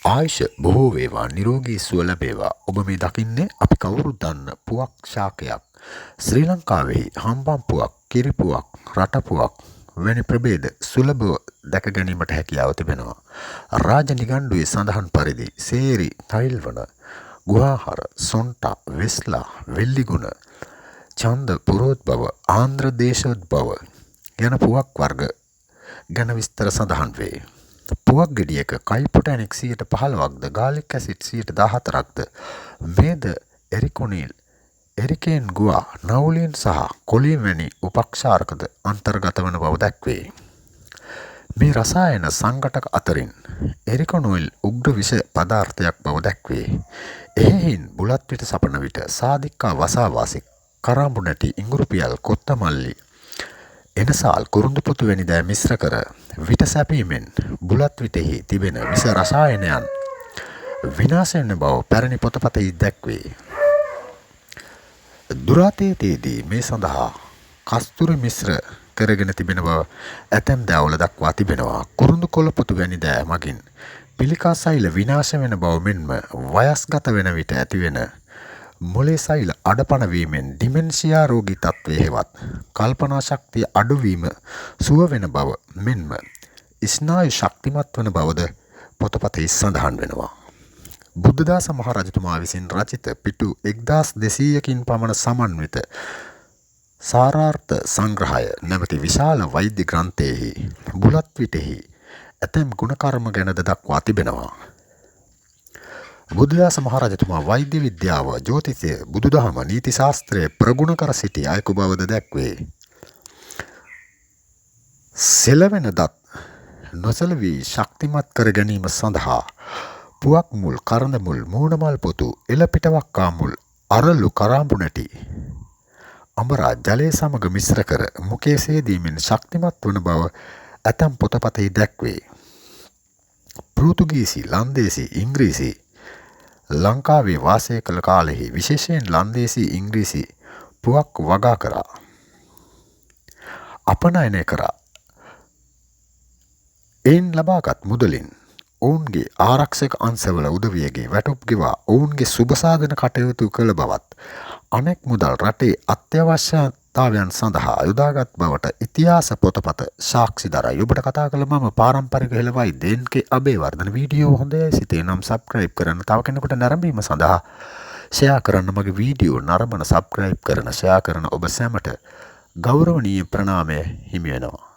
ආයුෂ බොහෝ වේවා නිරෝගී සුව ලැබේවා. ඔබ මේ දකින්නේ අපි කවුරුත් දන්න පුවක් ශාකයක්. ශ්‍රී ලංකාවේ හම්බම් පුවක්, කිරි පුවක්, රට පුවක් වැනි ප්‍රභේද සුලභව දැක ගැනීමට හැකියාව තිබෙනවා. රාජ නිගණ්ඩුවේ සඳහන් පරිදි සේරි, තයිල්වන, ගුහාහර, සොන්ටා, වෙස්ලා, වෙල්ලිගුණ, ඡන්ද පුරෝද්භව, ආන්ධ්‍ර දේශෝද්භව යන පුවක් වර්ග ගැන විස්තර සඳහන් වේ. පුවක් ගෙඩියක කයිපොටැනික් 15%ක්ද ගාලික් ඇසිඩ් 14%ක්ද මේද එරිකොනිල් එරිකේන් ගුවා නවුලින් සහ කොලින් වැනි උපක්ෂාරකද අන්තර්ගත වන බව දැක්වේ. මේ රසායන සංඝටක අතරින් එරිකොනොයිල් උග්‍ර විෂ පදාර්ථයක් බව දැක්වේ. එහෙයින් බුලත් විට සපන විට සාදික්කා වසාවාසි කරාඹු නැටි ඉඟුරුපියල් කොත්තමල්ලි එනසාල් කුරුඳුපොතු වැනි දෑ මිශ්‍ර කර විට සැපීමෙන් බුලත් විටෙහි තිබෙන විස රසායනයන් විනාශ වෙන බව පැරණි පොතපතෙහි දැක්වේ. දුරාතීතයේදී මේ සඳහා කස්තුරි මිශ්‍ර කරගෙන තිබෙන බව ඇතැම් දෑවල දක්වා තිබෙනවා. කුරුඳු කොළ පොතු වැනි දෑ මගින් පිළිකා සෛල විනාශ වෙන බව මෙන්ම වයස්ගත වෙන විට ඇතිවෙන මොලේ සෛල අඩපණ වීමෙන් ඩිමෙන්ෂියා රෝගී තත්ත්වයේ හෙවත් කල්පනා ශක්තිය අඩුවීම සුව වෙන බව මෙන්ම ස්නායු ශක්තිමත් වන බවද පොතපතේ සඳහන් වෙනවා. බුද්ධදාස මහ රජතුමා විසින් රචිත පිටු 1200කින් පමණ සමන්විත සාරාර්ථ සංග්‍රහය නැමැති විශාල වෛද්‍ය ග්‍රන්ථයෙහි බුලත් විටෙහි ඇතැම් ගුණකර්ම ගැනද දක්වා තිබෙනවා. බුද්ධදාස මහ රජතුමා වෛද්‍ය විද්‍යාව, ජ්‍යොතිෂය, බුදුදහම, නීති ශාස්ත්‍රය ප්‍රගුණ කර සිටි අයෙකු බවද දැක්වේ. සෙලවෙන දත් නොසලවී ශක්තිමත් කර ගැනීම සඳහා පුවක් මුල්, කරඳ මුල්, මූණමල් පොතු, එළපිටවක්කා මුල්, අරලු, කරාඹු නැටි අඹරා ජලය සමග මිශ්‍ර කර මුඛයේ සේදීමෙන් ශක්තිමත් වන බව ඇතැම් පොතපතෙහි දැක්වේ. පෘතුගීසි, ලන්දේසි, ඉංග්‍රීසි ලංකාවේ වාසය කළ කාලෙහි විශේෂයෙන් ලන්දේසි, ඉංග්‍රීසි පුවක් වගා කරා අපනයනය කරා එයින් ලබාගත් මුදලින් ඔවුන්ගේ ආරක්ෂක අංශවල උදවියගේ වැටුප් ගෙවා ඔවුන්ගේ සුබ සාධන කටයුතු කළ බවත් අනෙක් මුදල් රටේ අත්‍යවශ්‍යතාවයන් සඳහා යොදාගත් බවට ඉතිහාස පොතපත සාක්ෂි දරයි. ඔබට කතා කළ මම පාරම්පරික හෙළ වෛද්‍ය එන්.කේ. අබේවර්ධන. වීඩියෝ හොඳයි සිතේ නම් සබ්ස්ක්‍රයිබ් කරන්න. තව කෙනෙකුට නැරඹීම සඳහා ෂෙයා කරන්න. මගේ වීඩියෝ නරඹන සබ්ස්ක්‍රයිබ් කරන ෂෙයා කරන ඔබ සැමට ගෞරවනීය ප්‍රණාමය හිමි වෙනවා.